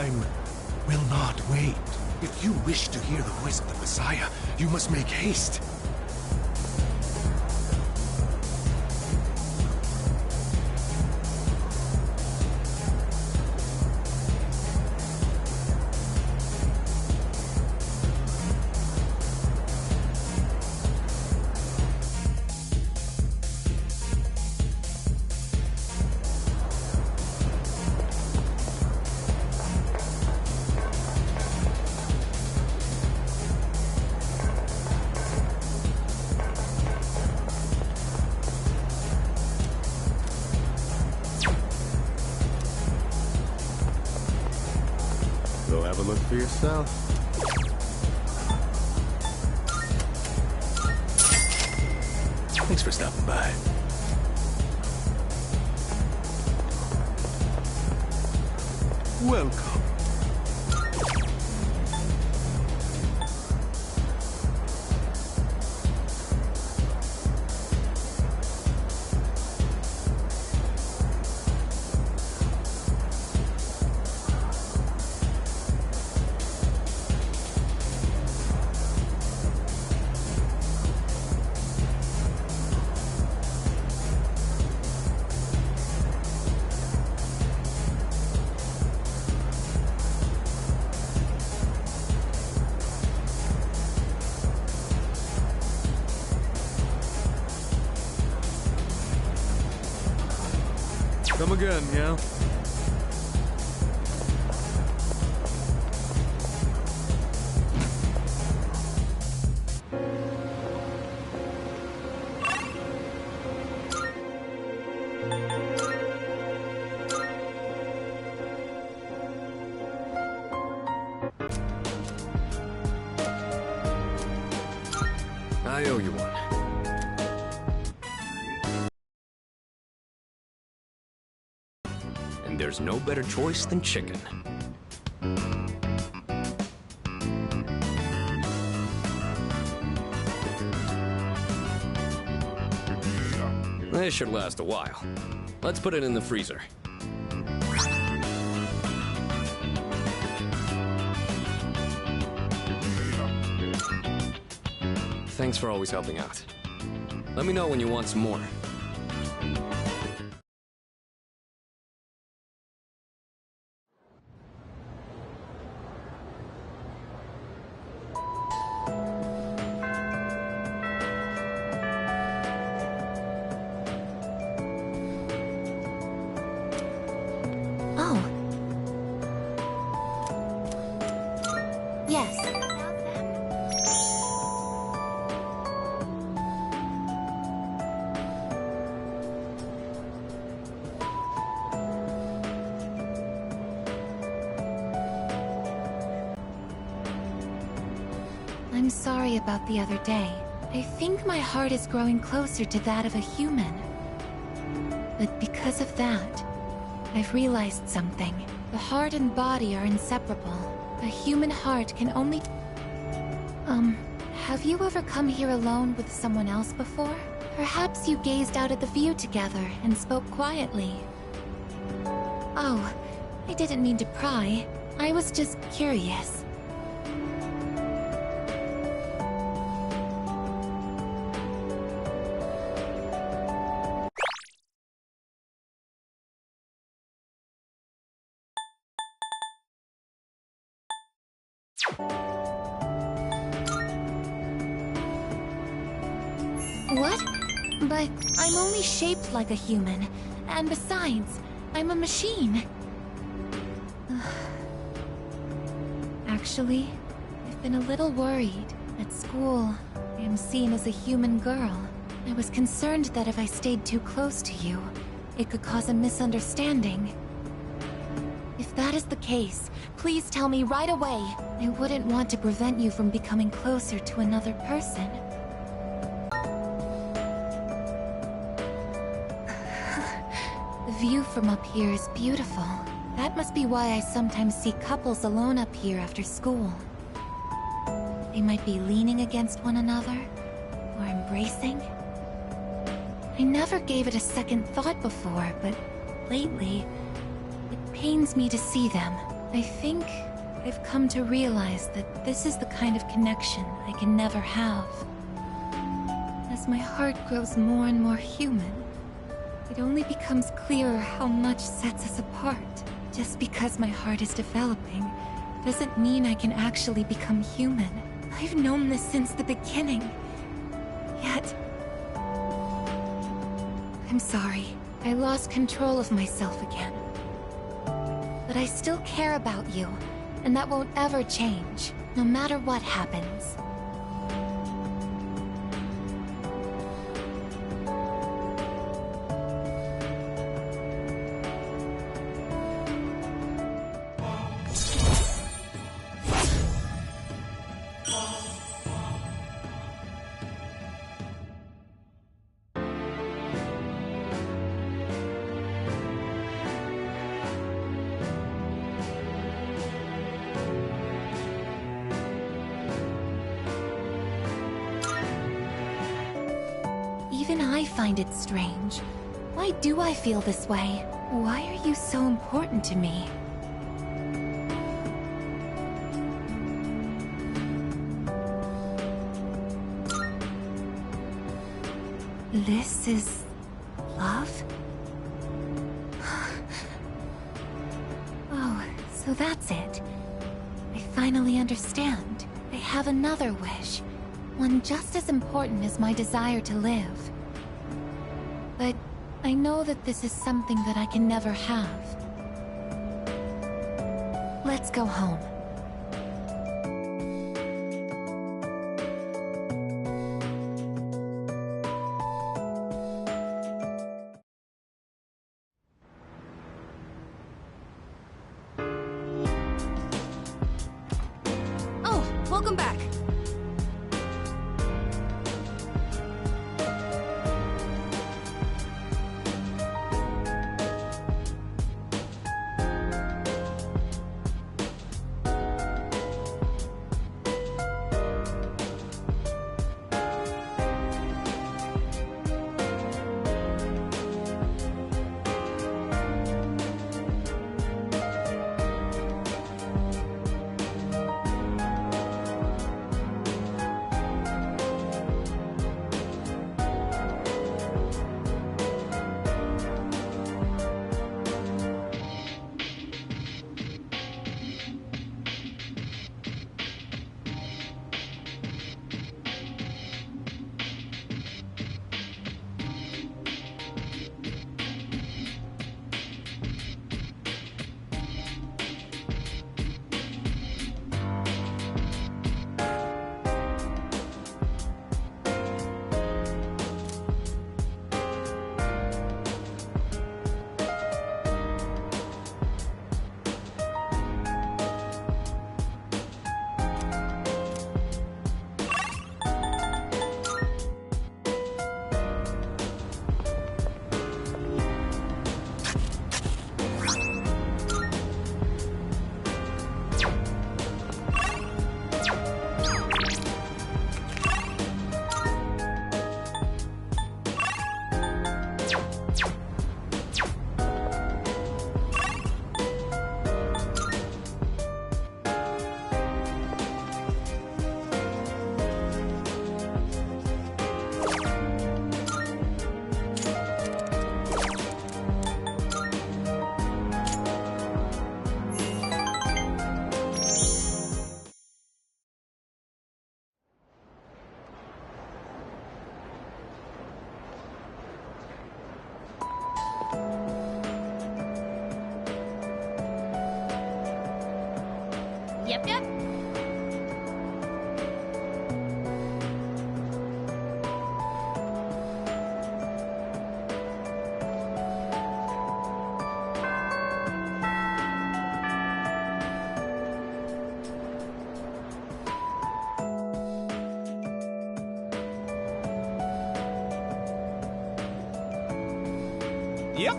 time will not wait. If you wish to hear the voice of the Messiah, you must make haste. Go have a look for yourself. Thanks for stopping by. Welcome. Come again, yeah? I owe you one. And there's no better choice than chicken. This should last a while. Let's put it in the freezer. Thanks for always helping out. Let me know when you want some more. Oh. Yes. I'm sorry about the other day. I think my heart is growing closer to that of a human. But because of that, I've realized something. The heart and body are inseparable. A human heart can only... have you ever come here alone with someone else before? Perhaps you gazed out at the view together and spoke quietly. Oh, I didn't mean to pry. I was just curious. What? But I'm only shaped like a human. And besides, I'm a machine. Actually, I've been a little worried. At school, I am seen as a human girl. I was concerned that if I stayed too close to you, it could cause a misunderstanding. If that is the case, please tell me right away. I wouldn't want to prevent you from becoming closer to another person. The view from up here is beautiful. That must be why I sometimes see couples alone up here after school. They might be leaning against one another, or embracing. I never gave it a second thought before, but lately, it pains me to see them. I think I've come to realize that this is the kind of connection I can never have. As my heart grows more and more human, it only becomes clearer how much sets us apart. Just because my heart is developing doesn't mean I can actually become human. I've known this since the beginning. Yet... I'm sorry. I lost control of myself again. But I still care about you, and that won't ever change, no matter what happens. Even I find it strange. Why do I feel this way? Why are you so important to me? This is... love? Oh, so that's it. I finally understand. I have another wish. One just as important as my desire to live. But I know that this is something that I can never have. Let's go home. Oh, welcome back. Yep, yep. Yep.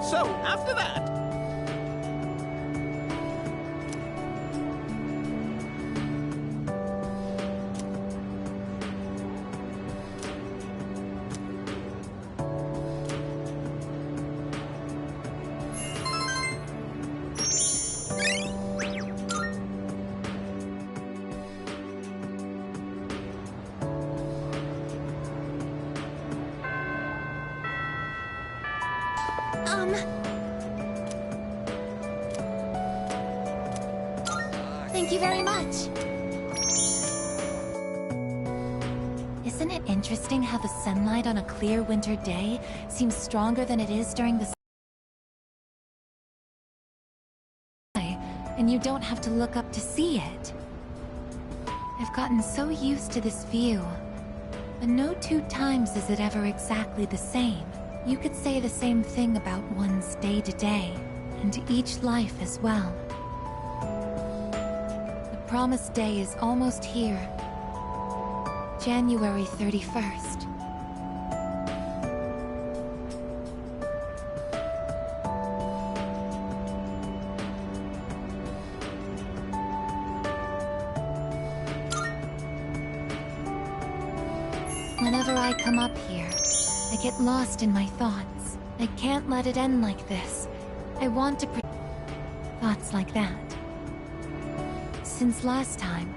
So, after that... Thank you very much. Isn't it interesting how the sunlight on a clear winter day seems stronger than it is during the sky, and you don't have to look up to see it? I've gotten so used to this view, but no two times is it ever exactly the same. You could say the same thing about one's day-to-day, and each life as well. The promised day is almost here. January 31st. Whenever I come up here, I get lost in my thoughts. I can't let it end like this. I want to thoughts like that. Since last time,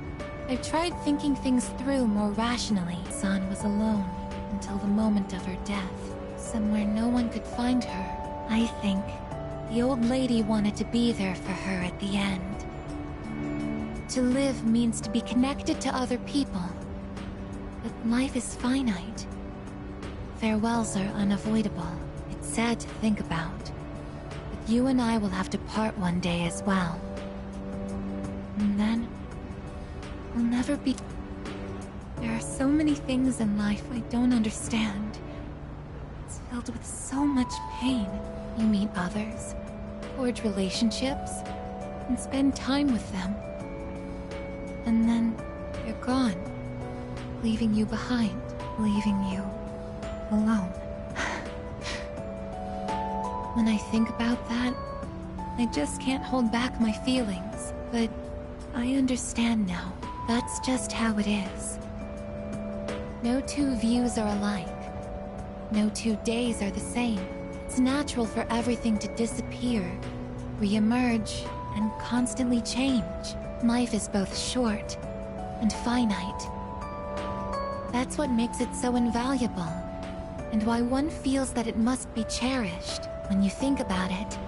I've tried thinking things through more rationally. San was alone until the moment of her death, somewhere no one could find her. I think the old lady wanted to be there for her at the end. To live means to be connected to other people, but life is finite. Farewells are unavoidable. It's sad to think about, but you and I will have to part one day as well. And then, we'll never be... There are so many things in life I don't understand. It's filled with so much pain. You meet others, forge relationships, and spend time with them. And then, they're gone, leaving you behind, leaving you alone. When I think about that, I just can't hold back my feelings, but I understand now. That's just how it is. No two views are alike. No 2 days are the same. It's natural for everything to disappear, re-emerge, and constantly change. Life is both short and finite. That's what makes it so invaluable, and why one feels that it must be cherished. When you think about it,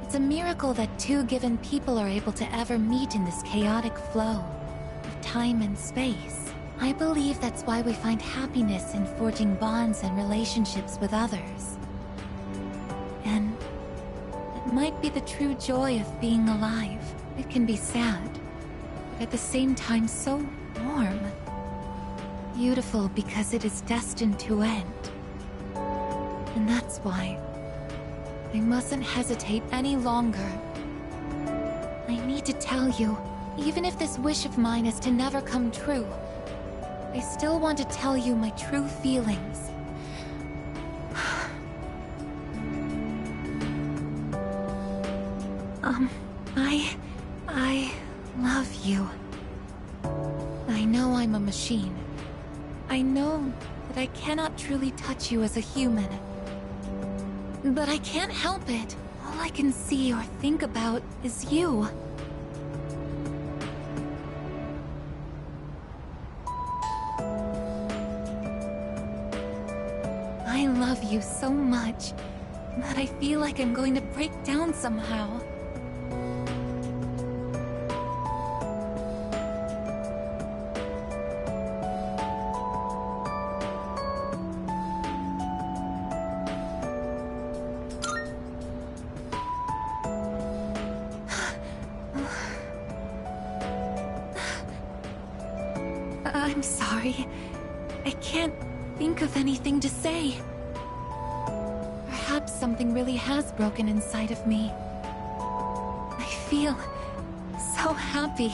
it's a miracle that 2 given people are able to ever meet in this chaotic flow of time and space. I believe that's why we find happiness in forging bonds and relationships with others. And it might be the true joy of being alive. It can be sad, but at the same time so warm. Beautiful because it is destined to end. And that's why I mustn't hesitate any longer. I need to tell you, even if this wish of mine is to never come true, I still want to tell you my true feelings. I love you. I know I'm a machine. I know that I cannot truly touch you as a human. But I can't help it. All I can see or think about is you. I love you so much that I feel like I'm going to break down somehow. I'm sorry. I can't think of anything to say. Perhaps something really has broken inside of me. I feel so happy.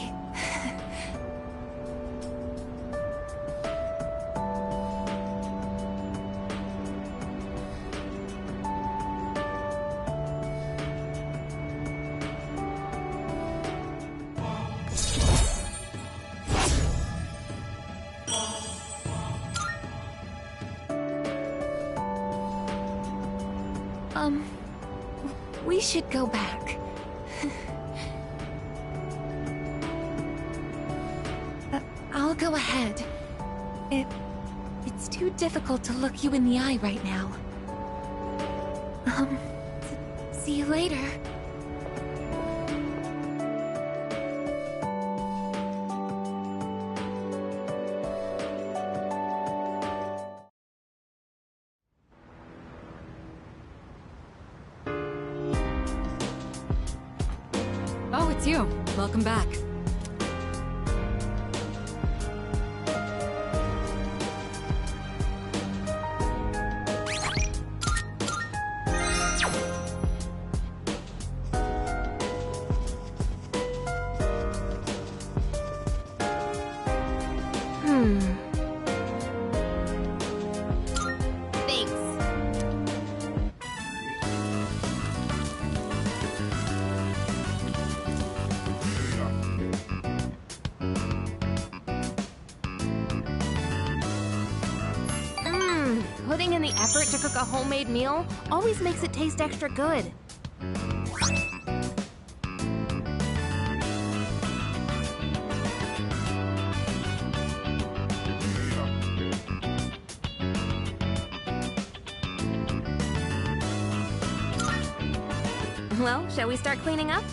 We should go back. I'll go ahead. It's too difficult to look you in the eye right now. See you later. Oh, it's you. Welcome back. Thanks. Putting in the effort to cook a homemade meal always makes it taste extra good. Well, shall we start cleaning up?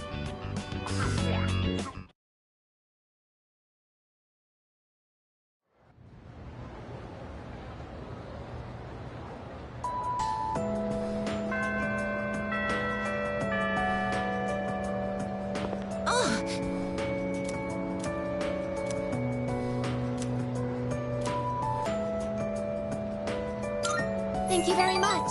Thank you very much.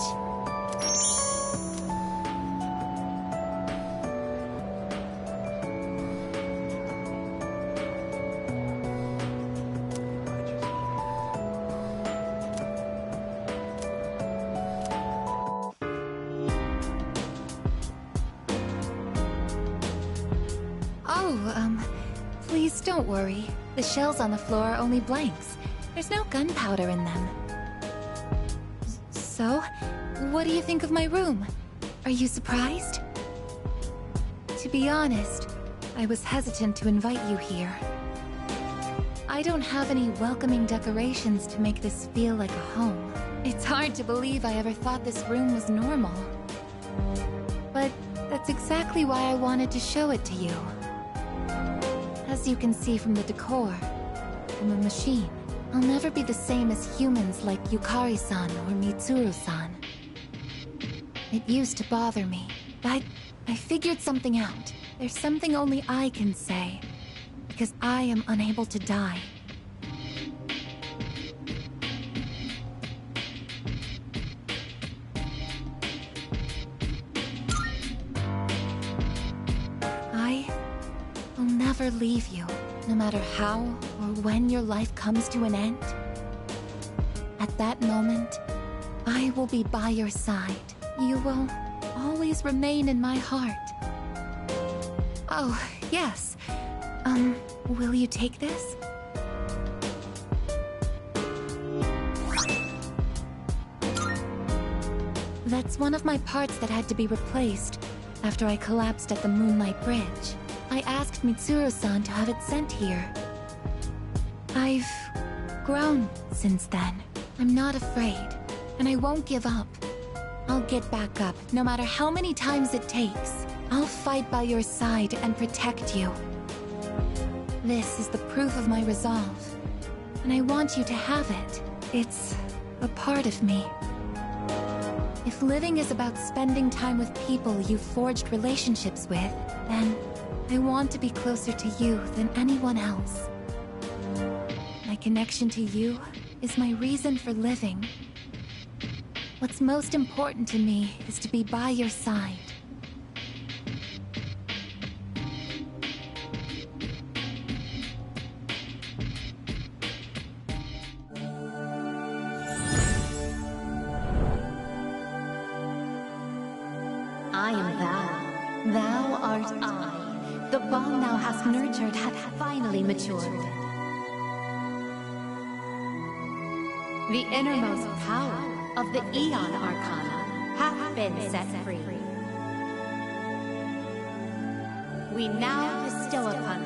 Please don't worry. The shells on the floor are only blanks. There's no gunpowder in them. So, what do you think of my room? Are you surprised? To be honest, I was hesitant to invite you here. I don't have any welcoming decorations to make this feel like a home. It's hard to believe I ever thought this room was normal. But that's exactly why I wanted to show it to you. As you can see from the decor, from the machine, I'll never be the same as humans like Yukari-san or Mitsuru-san. It used to bother me, but I figured something out. There's something only I can say, because I am unable to die. I will never leave you, no matter how or when your life comes to an end. At that moment, I will be by your side. You will always remain in my heart. Oh, yes. Will you take this? That's one of my parts that had to be replaced after I collapsed at the Moonlight Bridge. I asked Mitsuru-san to have it sent here. I've grown since then. I'm not afraid, and I won't give up. I'll get back up, no matter how many times it takes. I'll fight by your side and protect you. This is the proof of my resolve, and I want you to have it. It's a part of me. If living is about spending time with people you've forged relationships with, then I want to be closer to you than anyone else. My connection to you is my reason for living. What's most important to me is to be by your side. I am thou. Thou art I. The bond thou hast nurtured hath finally matured. The innermost power of the Aeon Arcana have been set free. We now bestow upon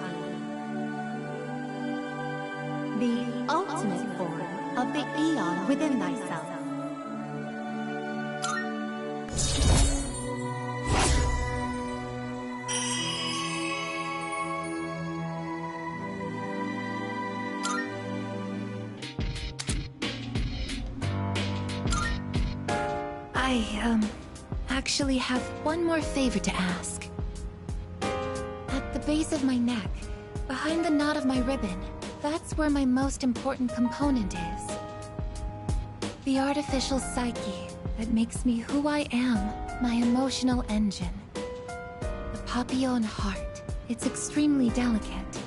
thee the ultimate form of the Aeon within thyself. I actually have one more favor to ask. At the base of my neck, behind the knot of my ribbon, that's where my most important component is. The artificial psyche that makes me who I am, my emotional engine. The papillon heart. It's extremely delicate,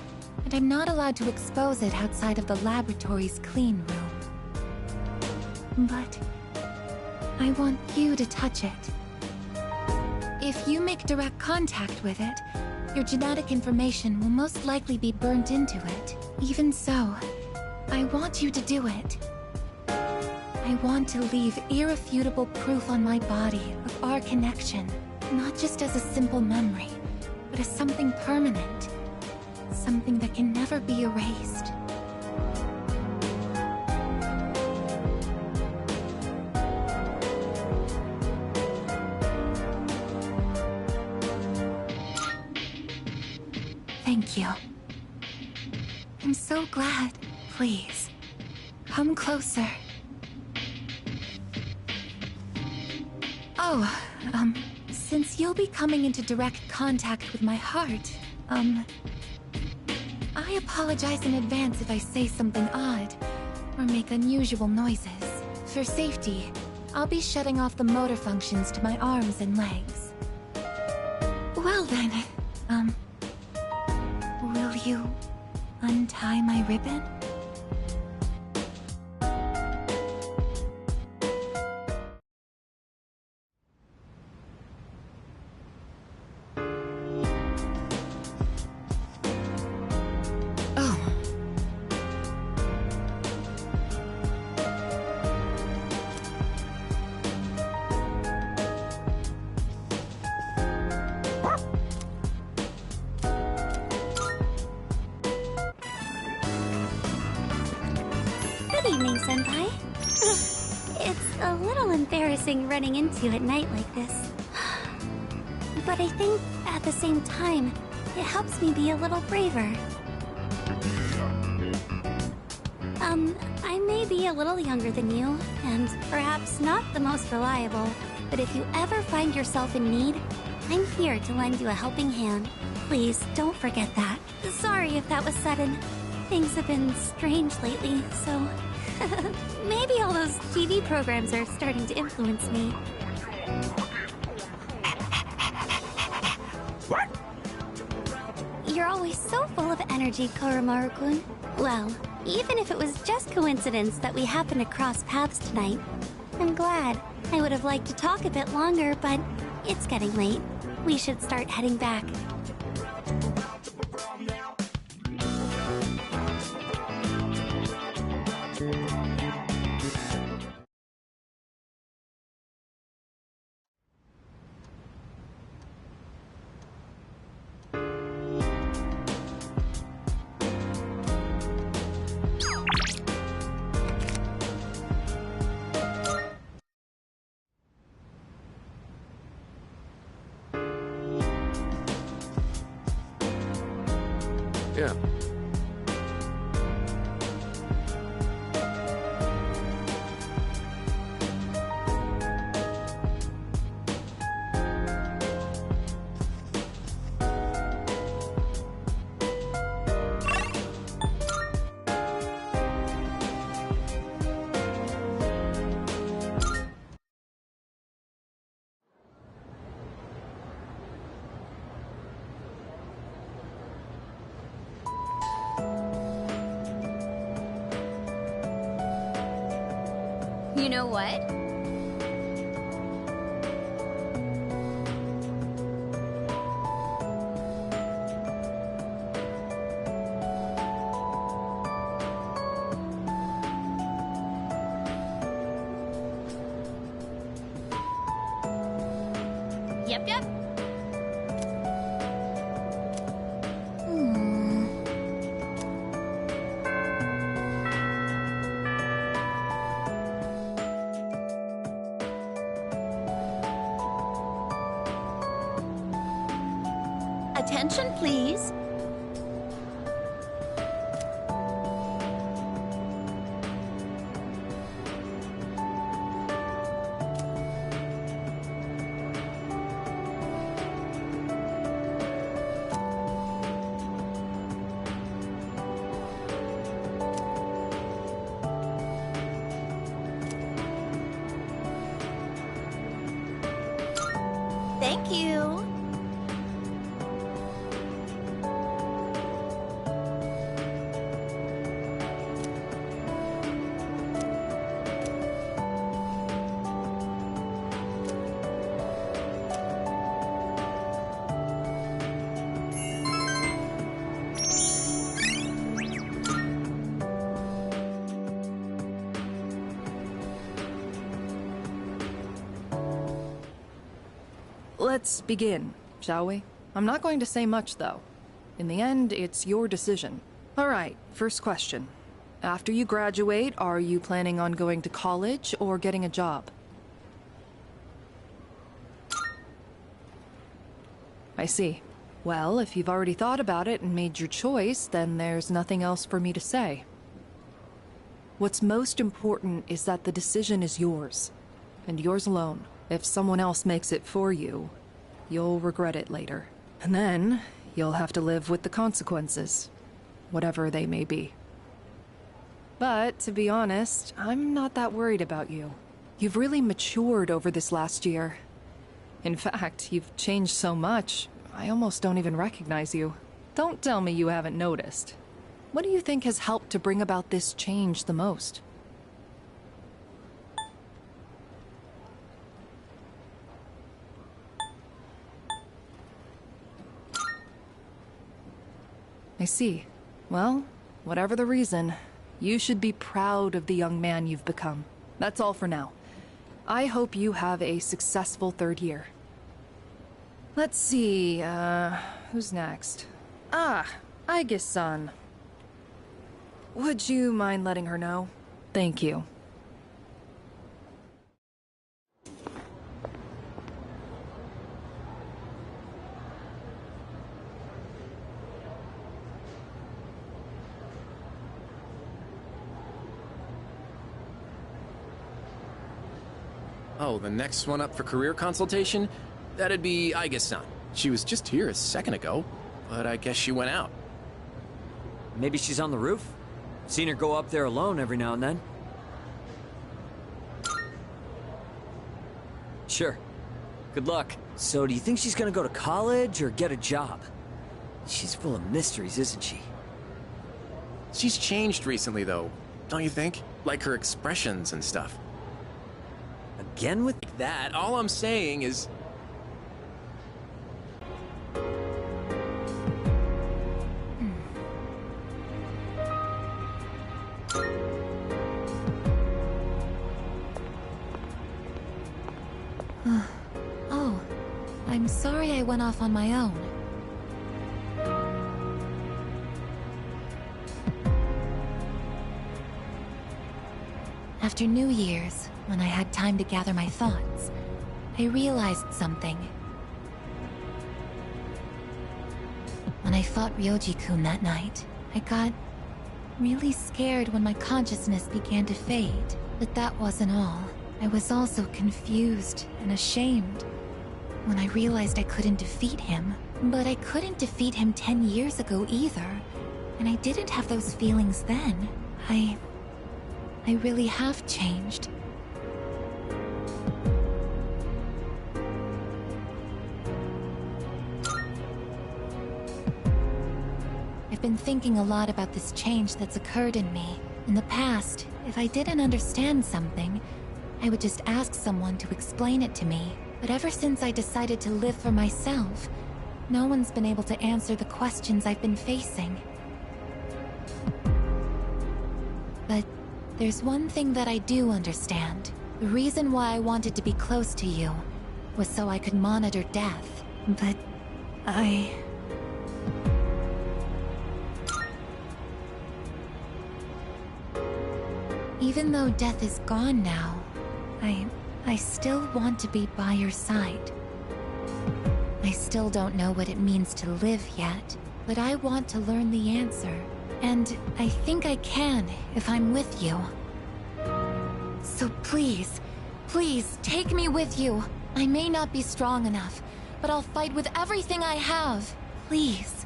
and I'm not allowed to expose it outside of the laboratory's clean room. But I want you to touch it. If you make direct contact with it, your genetic information will most likely be burnt into it. Even so, I want you to do it. I want to leave irrefutable proof on my body of our connection, not just as a simple memory, but as something permanent. Something that can never be erased. Thank you. I'm so glad. Please, come closer. Oh, since you'll be coming into direct contact with my heart, I apologize in advance if I say something odd, or make unusual noises. For safety, I'll be shutting off the motor functions to my arms and legs. Well then, will you untie my ribbon? Good evening, Senpai. It's a little embarrassing running into you at night like this. But I think, at the same time, it helps me be a little braver. I may be a little younger than you, and perhaps not the most reliable, but if you ever find yourself in need, I'm here to lend you a helping hand. Please, don't forget that. Sorry if that was sudden. Things have been strange lately, so... maybe all those TV programs are starting to influence me. What? You're always so full of energy, Koromaru-kun. Well, even if it was just coincidence that we happened to cross paths tonight, I'm glad. I would have liked to talk a bit longer, but it's getting late. We should start heading back. Yeah. You know what? Yep, yep. Attention, please. Thank you. Let's begin, shall we? I'm not going to say much, though. In the end, it's your decision. Alright, first question. After you graduate, are you planning on going to college or getting a job? I see. Well, if you've already thought about it and made your choice, then there's nothing else for me to say. What's most important is that the decision is yours, and yours alone. If someone else makes it for you, you'll regret it later. And then, you'll have to live with the consequences, whatever they may be. But, to be honest, I'm not that worried about you. You've really matured over this last year. In fact, you've changed so much, I almost don't even recognize you. Don't tell me you haven't noticed. What do you think has helped to bring about this change the most? I see. Well, whatever the reason, you should be proud of the young man you've become. That's all for now. I hope you have a successful third year. Let's see, who's next? Ah, Aige-san. Would you mind letting her know? Thank you. Oh, the next one up for career consultation? That'd be Aige-san. She was just here a second ago, but I guess she went out. Maybe she's on the roof? Seen her go up there alone every now and then. Sure. Good luck. So do you think she's gonna go to college or get a job? She's full of mysteries, isn't she? She's changed recently, though, don't you think? Like her expressions and stuff. Again with That, all I'm saying is... Oh, I'm sorry I went off on my own. After New Year's, when I had time to gather my thoughts, I realized something. When I fought Ryoji-kun that night, I got really scared when my consciousness began to fade. But that wasn't all. I was also confused and ashamed when I realized I couldn't defeat him. But I couldn't defeat him 10 years ago either, and I didn't have those feelings then. I really have changed. I've been thinking a lot about this change that's occurred in me. In the past, if I didn't understand something, I would just ask someone to explain it to me. But ever since I decided to live for myself, no one's been able to answer the questions I've been facing. But there's one thing that I do understand. The reason why I wanted to be close to you. was so I could monitor death. But even though death is gone now, I still want to be by your side. I still don't know what it means to live yet, but I want to learn the answer. And I think I can if I'm with you. So please, please take me with you. I may not be strong enough, but I'll fight with everything I have. Please.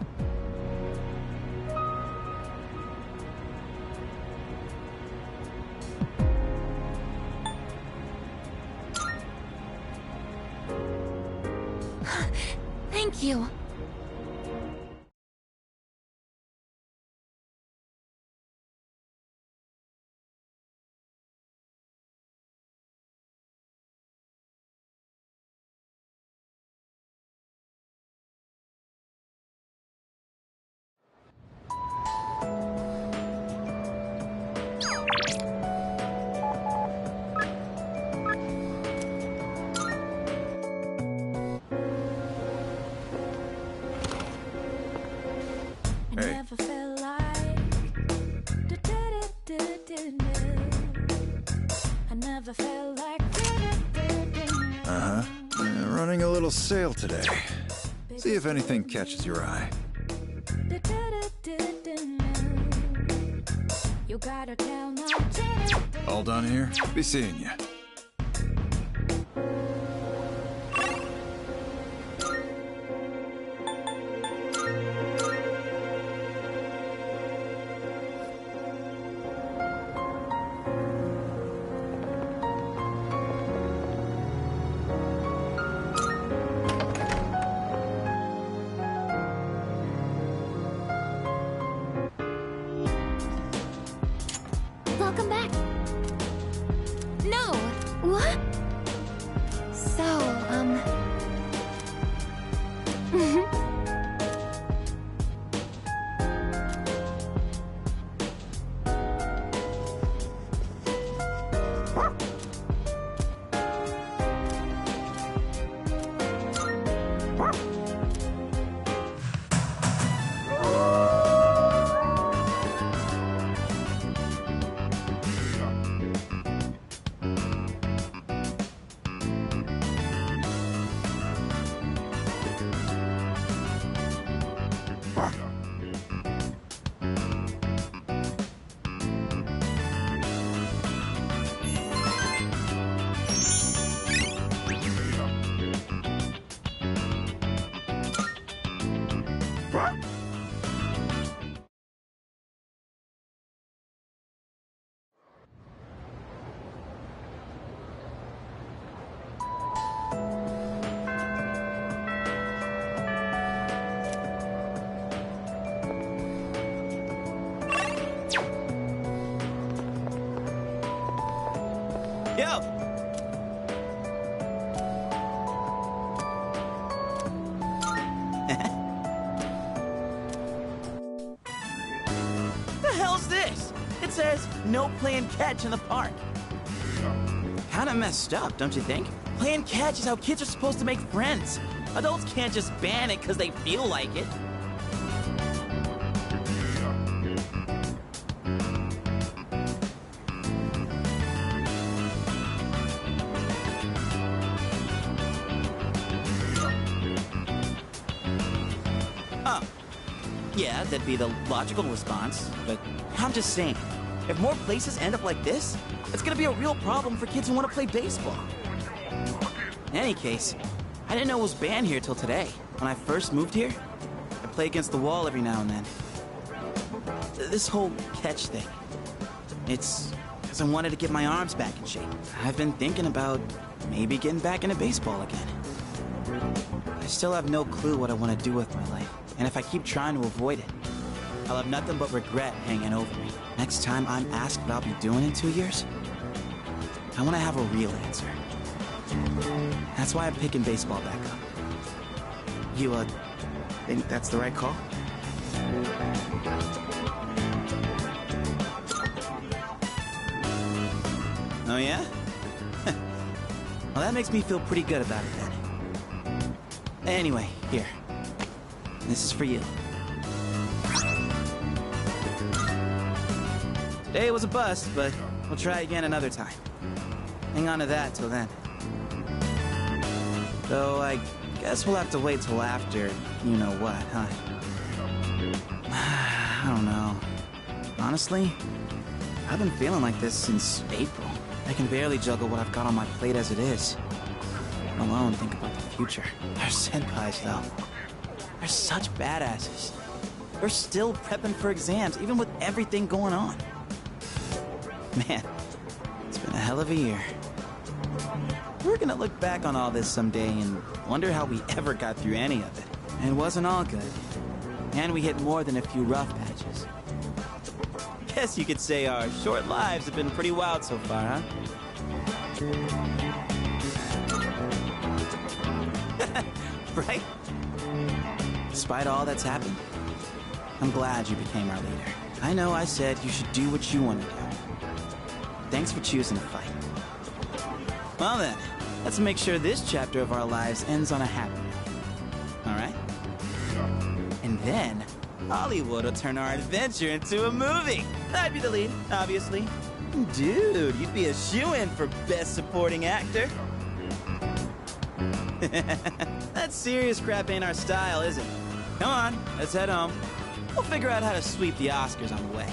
Thank you. Running a little sale today. See if anything catches your eye. All done here? Be seeing you. Welcome back. No! What? So, Yo! The hell's this? It says, no playing catch in the park. Kinda messed up, don't you think? Playing catch is how kids are supposed to make friends. Adults can't just ban it because they feel like it. Yeah, that'd be the logical response, but I'm just saying, if more places end up like this, it's gonna be a real problem for kids who want to play baseball. In any case, I didn't know it was banned here till today. When I first moved here, I play against the wall every now and then. This whole catch thing, it's because I wanted to get my arms back in shape. I've been thinking about maybe getting back into baseball again. I still have no clue what I want to do with my life. And if I keep trying to avoid it, I'll have nothing but regret hanging over me. Next time I'm asked what I'll be doing in 2 years, I want to have a real answer. That's why I'm picking baseball back up. You, think that's the right call? Oh, yeah? Well, that makes me feel pretty good about it then. Anyway, here. This is for you. Today was a bust, but we'll try again another time. Hang on to that till then. Though I guess we'll have to wait till after you know what, huh? I don't know. Honestly, I've been feeling like this since April. I can barely juggle what I've got on my plate as it is. Let alone think about the future. Our senpais, though. They're such badasses. They're still prepping for exams, even with everything going on. Man, it's been a hell of a year. We're gonna look back on all this someday and wonder how we ever got through any of it. And it wasn't all good. And we hit more than a few rough patches. Guess you could say our short lives have been pretty wild so far, huh? Right? Despite all that's happened, I'm glad you became our leader. I know I said you should do what you want to do. Thanks for choosing to fight. Well then, let's make sure this chapter of our lives ends on a happy note. Alright? And then, Hollywood will turn our adventure into a movie. I'd be the lead, obviously. Dude, you'd be a shoo-in for Best Supporting Actor. That serious crap ain't our style, is it? Come on, let's head home. We'll figure out how to sweep the Oscars on the way.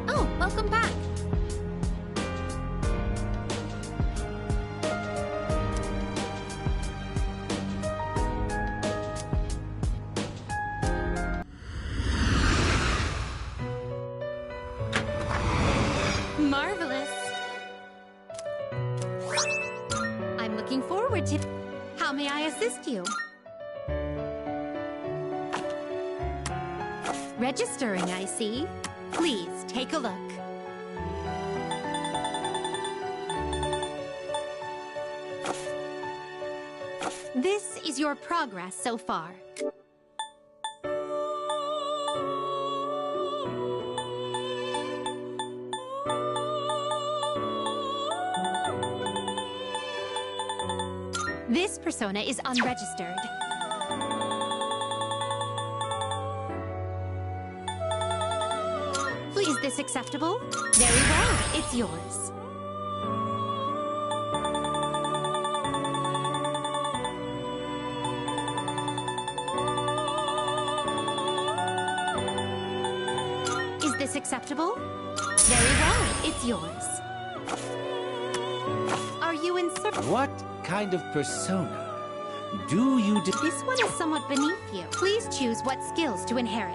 Oh, welcome back. Marvelous. I'm looking forward to... How may I assist you? Registering, I see. Please, take a look. This is your progress so far. This persona is unregistered. Is this acceptable? Very well, it's yours. Is this acceptable? Very well, it's yours. Are you in search? What kind of persona do you This one is somewhat beneath you. Please choose what skills to inherit.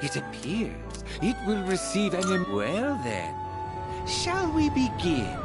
It appears it will receive an... Well then, shall we begin?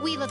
We look...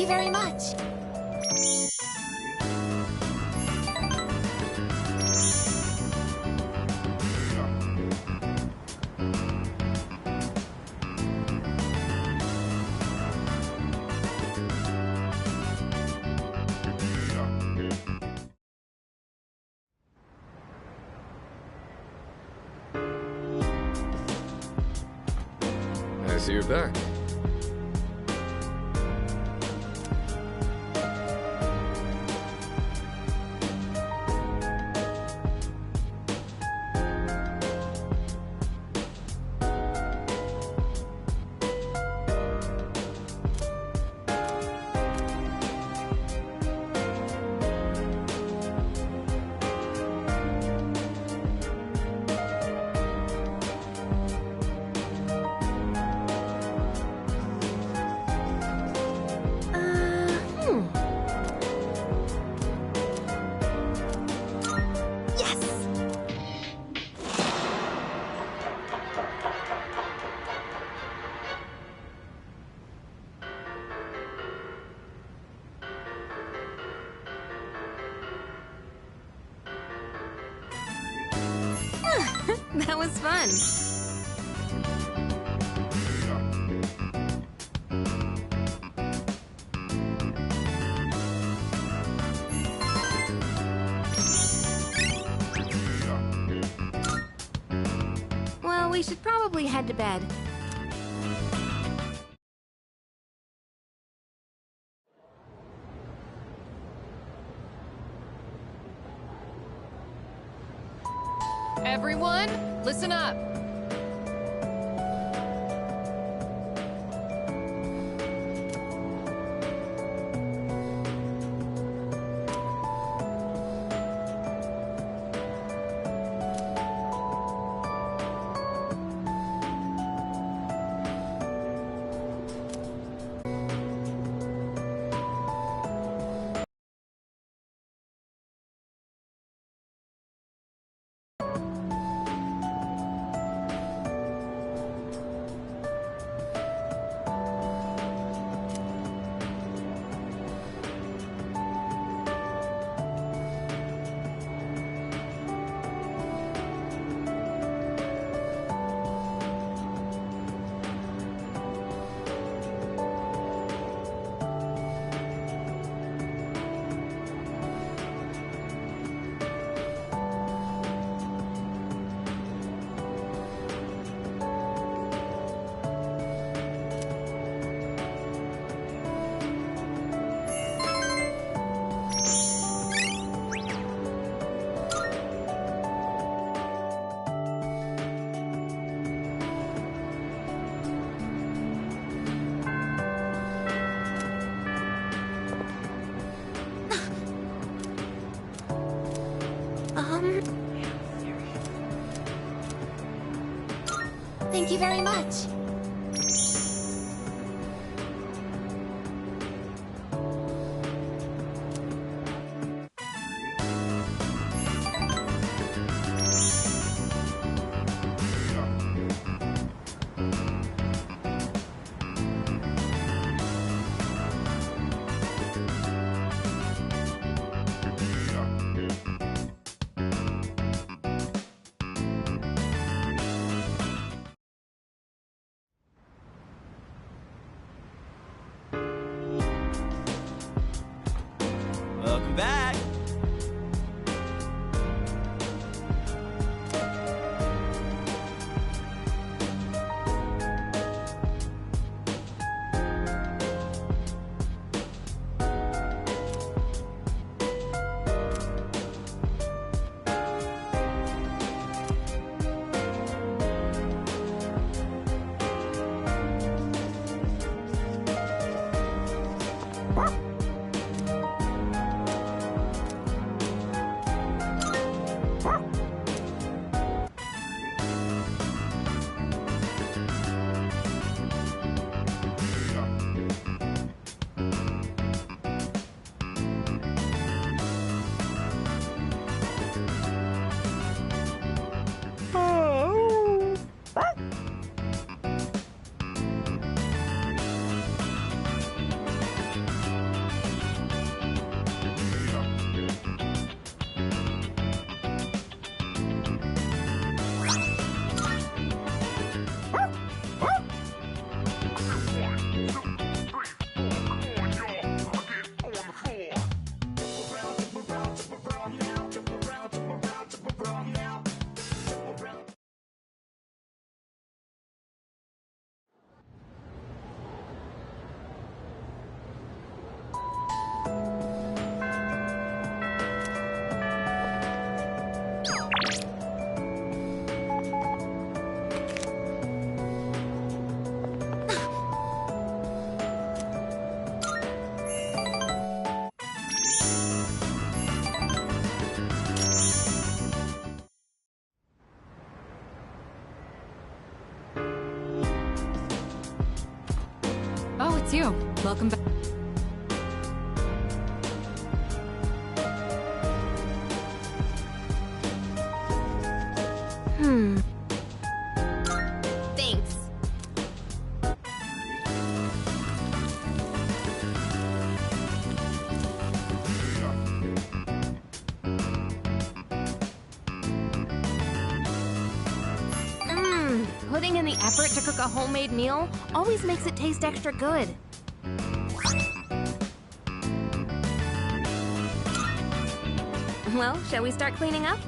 you very much. I see you're back. That was fun. Well, we should probably head to bed. Everyone, listen up. Thank you very much. Welcome back. Welcome back. Thanks. Putting in the effort to cook a homemade meal always makes it taste extra good. Well, shall we start cleaning up?